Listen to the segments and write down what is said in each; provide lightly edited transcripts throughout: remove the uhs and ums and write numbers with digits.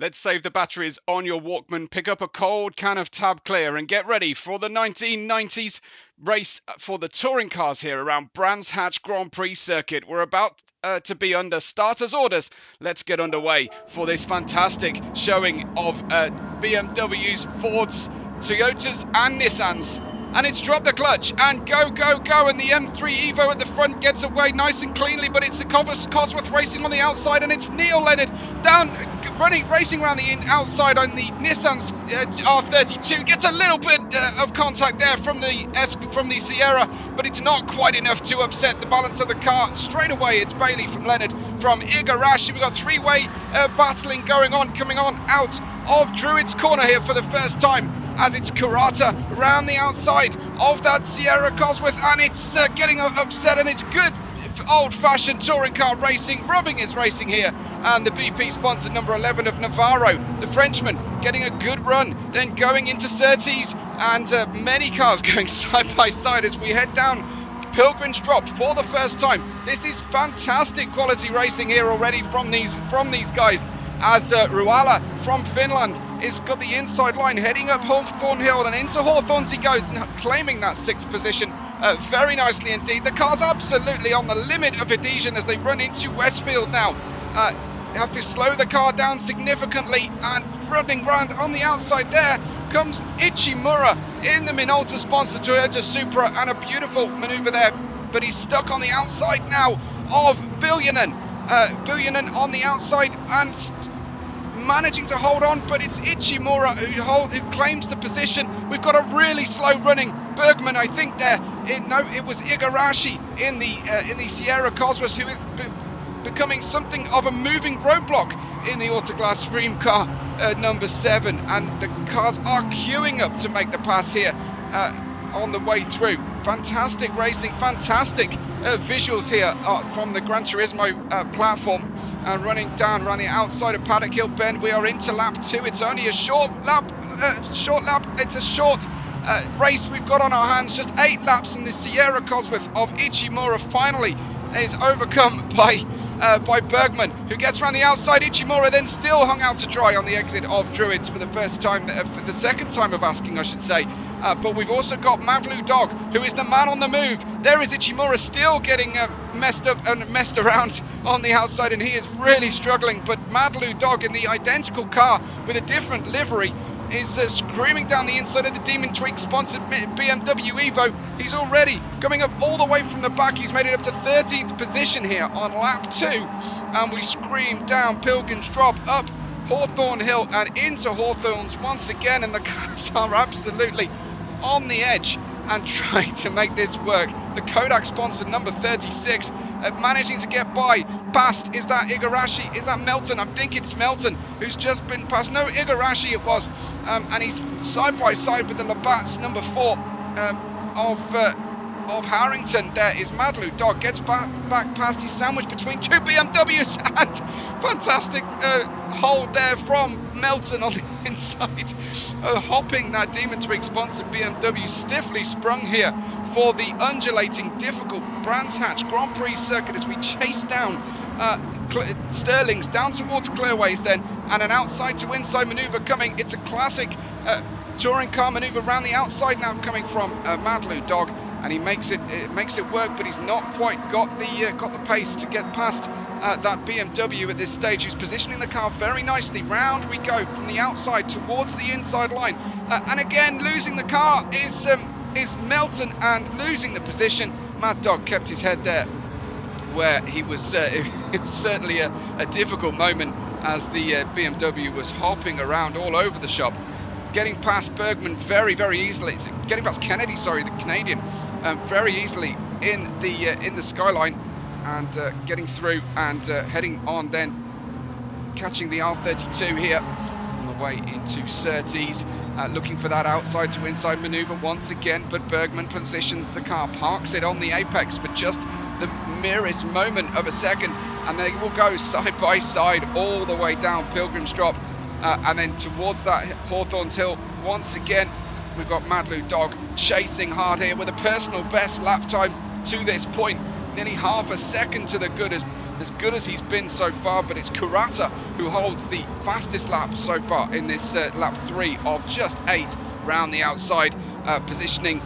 Let's save the batteries on your Walkman, pick up a cold can of Tab Clear and get ready for the 1990s race for the touring cars here around Brands Hatch Grand Prix circuit. We're about to be under starters orders. Let's get underway for this fantastic showing of BMWs, Fords, Toyotas and Nissans. And it's dropped the clutch and go, go, go. And the M3 Evo at the front gets away nice and cleanly, but it's the Cosworth Racing on the outside, and it's Neil Leonard down, racing around the outside on the Nissan's R32. Gets a little bit of contact there from the Sierra, but it's not quite enough to upset the balance of the car. Straight away, it's Bailey from Leonard from Igarashi. We've got three-way battling going on, coming on out of Druid's corner here for the first time, as it's Kurata around the outside of that Sierra Cosworth, and it's getting upset, and it's good old-fashioned touring car racing. Rubbing is racing here, and the BP sponsored number 11 of Navarro, the Frenchman, getting a good run, then going into Surtees, and many cars going side by side as we head down Pilgrim's Drop for the first time. This is fantastic quality racing here already from these guys, as Ruala from Finland is got the inside line heading up Hawthorne Hill, and into Hawthorne's he goes, claiming that 6th position very nicely indeed. The car's absolutely on the limit of adhesion as they run into Westfield now. Have to slow the car down significantly, and running round on the outside there comes Ichimura in the Minolta sponsored Toyota Supra, and a beautiful manoeuvre there, but he's stuck on the outside now of Viljanen. Viljanen on the outside and managing to hold on, but it's Ichimura who claims the position. We've got a really slow running Bergman, I think there. It was Igarashi in the Sierra Cosworth, who is becoming something of a moving roadblock in the Autoglass Stream car number 7, and the cars are queuing up to make the pass here on the way through. Fantastic racing, fantastic visuals here from the Gran Turismo platform, and running down around the outside of Paddock Hill Bend. We are into lap 2. It's only a short lap. It's a short race we've got on our hands. Just 8 laps, and the Sierra Cosworth of Ichimura finally is overcome by Bergman, who gets around the outside. Ichimura then still hung out to dry on the exit of Druids for the first time, for the second time of asking, I should say. But we've also got Mavlu Dog, who is the man on the move. There is Ichimura still getting messed up and messed around on the outside, and he is really struggling. But Mavlu Dog in the identical car with a different livery is screaming down the inside of the Demon Tweak sponsored BMW Evo. He's already coming up all the way from the back. He's made it up to 13th position here on lap 2, and we scream down Pilgrim's Drop, up Hawthorne Hill and into Hawthorne's once again, and the cars are absolutely on the edge and trying to make this work. The Kodak sponsored number 36 managing to get by. Past, is that Igarashi? Is that Melton? I think it's Melton who's just been past. No, Igarashi it was, and he's side by side with the Labatt's number 4 of Harrington. There is Madlu Dog, gets back past, he's sandwiched between 2 BMWs, and fantastic hold there from Melton on the inside, hopping that Demon Twig sponsored BMW, stiffly sprung here for the undulating, difficult Brands Hatch Grand Prix circuit as we chase down Sterling's down towards Clearways then, and an outside to inside manoeuvre coming. It's a classic touring car manoeuvre around the outside now coming from Madlu Dog, and he makes it work, but he's not quite got the pace to get past that BMW at this stage, who's positioning the car very nicely. Round we go from the outside towards the inside line, and again losing the car is Melton, and losing the position. Mad Dog kept his head there, where he was it was certainly a difficult moment as the BMW was hopping around all over the shop, getting past Bergman very easily, getting past Kennedy, sorry, the Canadian, very easily in the skyline, and getting through and heading on, then catching the R32 here on the way into Surtees, looking for that outside to inside manoeuvre once again, but Bergman positions the car, parks it on the apex for just the merest moment of a second, and they will go side by side all the way down Pilgrim's Drop, and then towards that Hawthorne's Hill once again. We've got Madlu Dog chasing hard here with a personal best lap time to this point, nearly half a second to the good, as as good as he's been so far, but it's Kurata who holds the fastest lap so far in this lap 3 of just 8 round the outside, positioning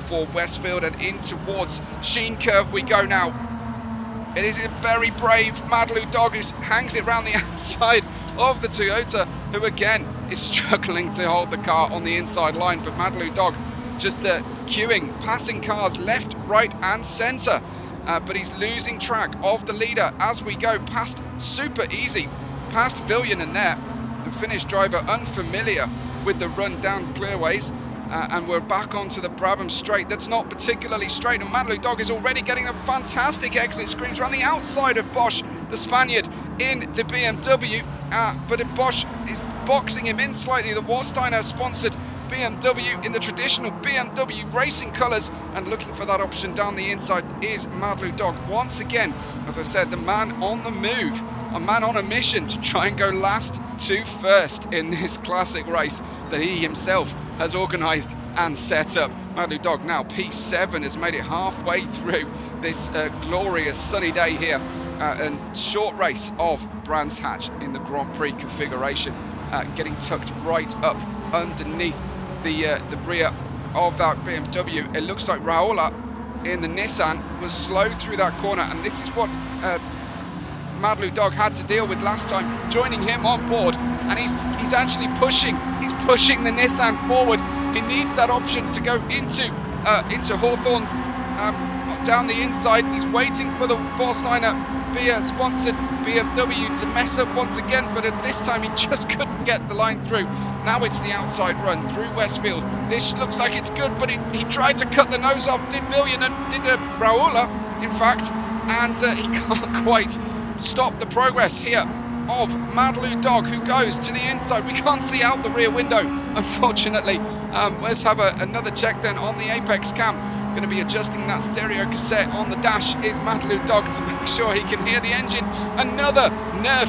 for Westfield, and in towards Sheen Curve we go now. It is a very brave Madlu Dog who hangs it round the outside of the Toyota, who again is struggling to hold the car on the inside line, but Madlu Dog just queuing, passing cars left, right and centre. But he's losing track of the leader as we go past Super Easy, past Viljonen there, the Finnish driver unfamiliar with the run down clearways. And we're back onto the Brabham straight that's not particularly straight, and Madlu Dog is already getting a fantastic exit screens around the outside of Bosch, the Spaniard in the BMW, but Bosch is boxing him in slightly. The Warsteiner sponsored BMW in the traditional BMW racing colours, and looking for that option down the inside is Madlu Dog. Once again, as I said, the man on the move, a man on a mission to try and go last to first in this classic race that he himself has organised and set up. Madlu Dog now P7 has made it halfway through this glorious sunny day here, and short race of Brands Hatch in the Grand Prix configuration, getting tucked right up underneath the rear of that BMW. It looks like Raola in the Nissan was slow through that corner, and this is what Madlu Dog had to deal with last time, joining him on board, and he's actually pushing the Nissan forward. He needs that option to go into Hawthorne's down the inside. He's waiting for the Warsteiner beer sponsored BMW to mess up once again, but at this time he just couldn't get the line through. Now it's the outside run through Westfield. This looks like it's good, but he tried to cut the nose off, did Viljonen, did Raola in fact, and he can't quite stop the progress here of Madlu Dog, who goes to the inside. We can't see out the rear window, unfortunately. Let's have another check then on the Apex cam. Going to be adjusting that stereo cassette on the dash is Madlu Dog to make sure he can hear the engine. Another nerf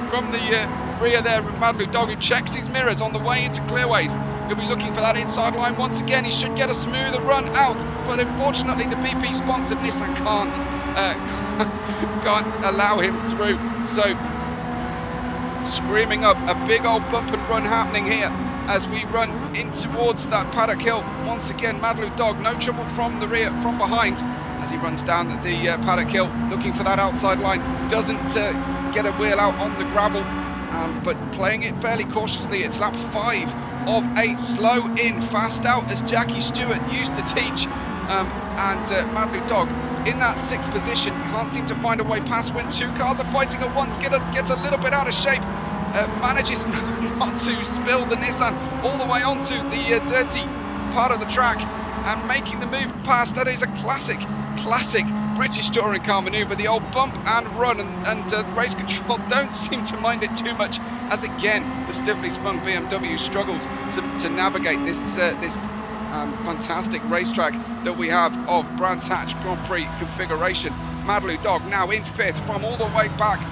from the rear there with Madlu Dog, who checks his mirrors on the way into clearways. He'll be looking for that inside line once again. He should get a smoother run out, but unfortunately the BP sponsored Nissan can't allow him through. So screaming up a big old bump and run happening here as we run in towards that paddock hill. Once again, Madlu Dog, no trouble from the rear, from behind, as he runs down the paddock hill, looking for that outside line. Doesn't get a wheel out on the gravel, but playing it fairly cautiously. It's lap 5 of 8, slow in, fast out, as Jackie Stewart used to teach. And Madlu Dog in that 6th position, can't seem to find a way past when two cars are fighting at once, gets a little bit out of shape. Manages not to spill the Nissan all the way onto the dirty part of the track, and making the move past. That is a classic British touring car manoeuvre, the old bump and run, and race control don't seem to mind it too much, as again the stiffly spun BMW struggles to navigate this fantastic racetrack that we have of Brands Hatch Grand Prix configuration. Madlu Dog now in 5th from all the way back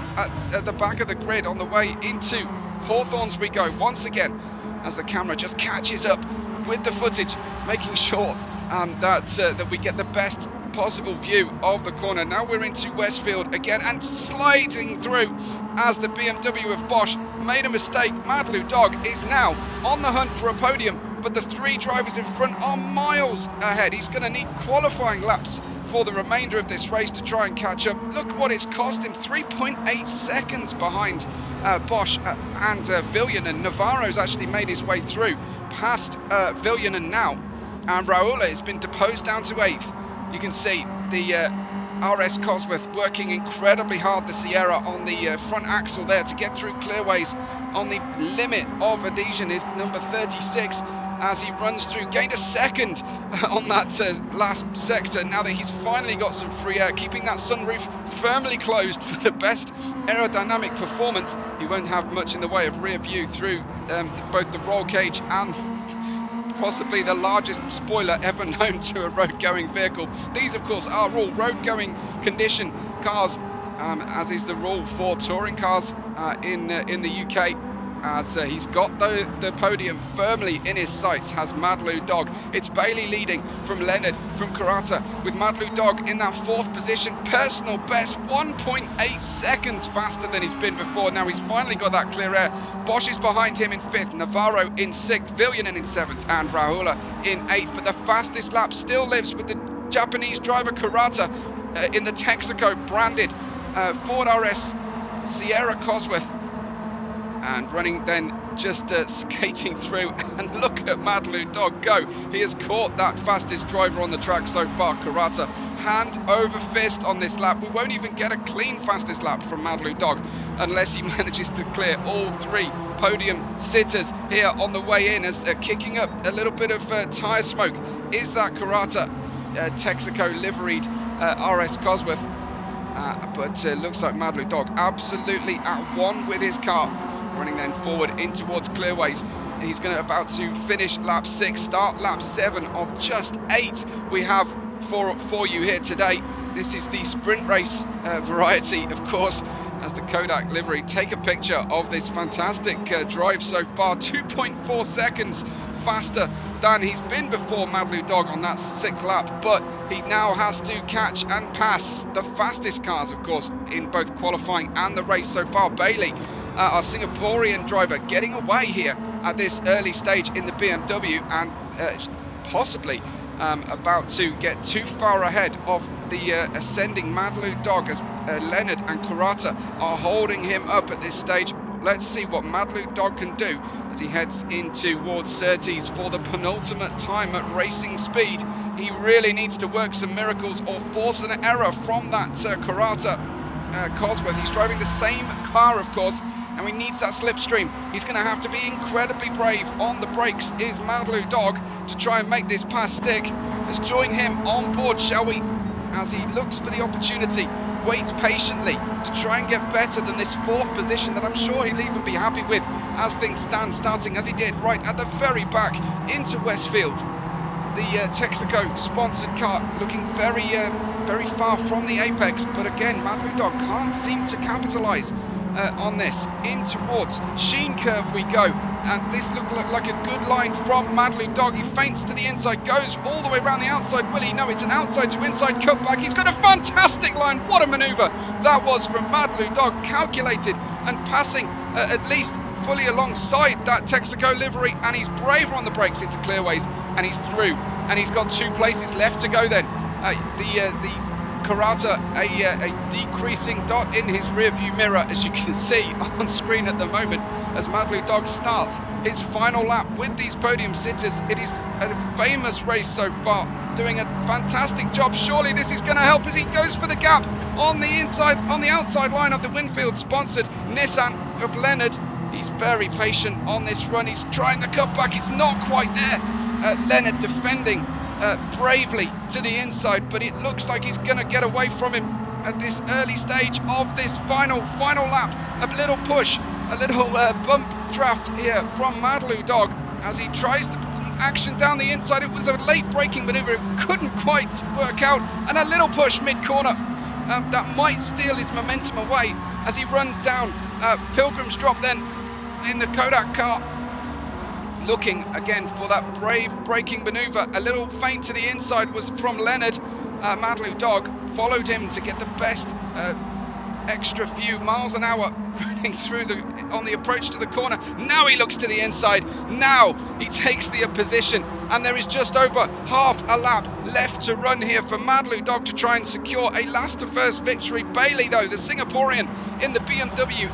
at the back of the grid on the way into Hawthorns we go once again, as the camera just catches up with the footage, making sure that we get the best possible view of the corner. Now we're into Westfield again and sliding through as the BMW of Bosch made a mistake. Madlu Dog is now on the hunt for a podium, but the 3 drivers in front are miles ahead. He's going to need qualifying laps for the remainder of this race to try and catch up. Look what it's cost him, 3.8 seconds behind Bosch and Viljonen. Navarro's actually made his way through past Viljonen now, and Raola has been deposed down to 8th. You can see the RS Cosworth working incredibly hard, the Sierra on the front axle there to get through clearways. On the limit of adhesion is number 36 as he runs through, gained a second on that last sector, now that he's finally got some free air, keeping that sunroof firmly closed for the best aerodynamic performance. He won't have much in the way of rear view through both the roll cage and possibly the largest spoiler ever known to a road-going vehicle. These, of course, are all road-going condition cars, as is the rule for touring cars in the UK. as he's got the podium firmly in his sights, has Madlu Dog. It's Bailey leading from Leonard, from Kurata, with Madlu Dog in that 4th position. Personal best, 1.8 seconds faster than he's been before. Now he's finally got that clear air. Bosch is behind him in 5th, Navarro in 6th, Viljonen in 7th, and Rahula in 8th. But the fastest lap still lives with the Japanese driver Kurata in the Texaco branded Ford RS Sierra Cosworth. And running then just skating through, and look at Madlu Dog go. He has caught that fastest driver on the track so far, Kurata, hand over fist on this lap. We won't even get a clean fastest lap from Madlu Dog unless he manages to clear all 3 podium sitters here on the way in, as kicking up a little bit of tyre smoke is that Kurata Texaco liveried RS Cosworth. But looks like Madlu Dog absolutely at one with his car. Running then forward in towards Clearways. He's about to finish lap 6, start lap 7 of just 8 we have for you here today. This is the sprint race variety, of course, as the Kodak livery take a picture of this fantastic drive so far. 2.4 seconds faster than he's been before, Madlu Dog, on that 6th lap, but he now has to catch and pass the fastest cars, of course, in both qualifying and the race so far. Bailey, our Singaporean driver, getting away here at this early stage in the BMW, and possibly about to get too far ahead of the ascending Madlu Dog, as Leonard and Kurata are holding him up at this stage. Let's see what Madlu Dog can do as he heads in towards Surtees for the penultimate time at racing speed. He really needs to work some miracles or force an error from that Kurata Cosworth. He's driving the same car, of course, and he needs that slipstream. He's going to have to be incredibly brave on the brakes, is Madlu Dog, to try and make this pass stick. Let's join him on board, shall we, as he looks for the opportunity, waits patiently to try and get better than this 4th position that I'm sure he'll even be happy with as things stand, starting as he did right at the very back into Westfield. The Texaco sponsored car looking very far from the apex, but again Madlu Dog can't seem to capitalise on this. In towards Sheen Curve we go, and this looked like a good line from Madlu Dog. He feints to the inside, goes all the way around the outside. Will he? No, it's an outside to inside cutback. He's got a fantastic line. What a manoeuvre that was from Madlu Dog, calculated and passing at least fully alongside that Texaco livery, and he's braver on the brakes into Clearways, and he's through, and he's got 2 places left to go then. The Kurata, a decreasing dot in his rear view mirror, as you can see on screen at the moment, as Madlu Dog starts his final lap with these podium sitters. It is a famous race so far, doing a fantastic job. Surely this is going to help as he goes for the gap on the outside line of the Winfield sponsored Nissan of Leonard. He's very patient on this run. He's trying the cutback. It's not quite there. Leonard defending bravely to the inside, but it looks like he's going to get away from him at this early stage of this final lap. A little push, a little bump draft here from Madlu Dog as he tries to action down the inside. It was a late braking maneuver, it couldn't quite work out, and a little push mid-corner that might steal his momentum away as he runs down Pilgrim's Drop then in the Kodak car, looking again for that brave braking maneuver. A little feint to the inside was from Leonard. Madlu Dog followed him to get the best extra few miles an hour running through on the approach to the corner. Now he looks to the inside. Now he takes the position, and there is just over half a lap left to run here for Madlu Dog to try and secure a last to first victory. Bailey, though, the Singaporean in the BMW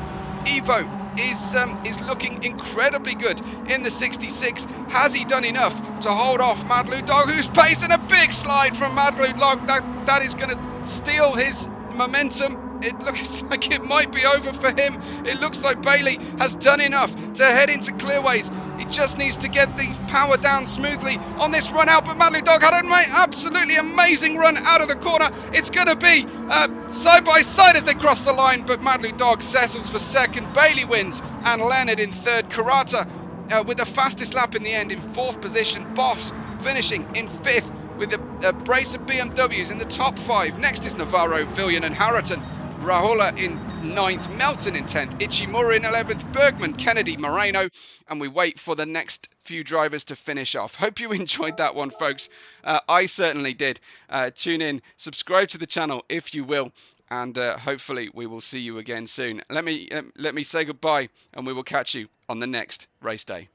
Evo, is looking incredibly good in the 66. Has he done enough to hold off Madlu Dog, who's pacing a big slide from Madlu Dog? That is going to steal his momentum. It looks like it might be over for him. It looks like Bailey has done enough to head into Clearways. He just needs to get the power down smoothly on this run out, but Madlu Dog had an absolutely amazing run out of the corner. It's going to be side by side as they cross the line, but Madlu Dog settles for second. Bailey wins, and Leonard in third. Kurata with the fastest lap in the end in fourth position. Bosch finishing in fifth with a brace of BMWs in the top five. Next is Navarro, Viljonen and Harrington. Rahola in 9th, Melton in 10th, Ichimura in 11th, Bergman, Kennedy, Moreno, and we wait for the next few drivers to finish off. Hope you enjoyed that one, folks. I certainly did. Tune in, subscribe to the channel if you will, and hopefully we will see you again soon. Let me say goodbye, and we will catch you on the next race day.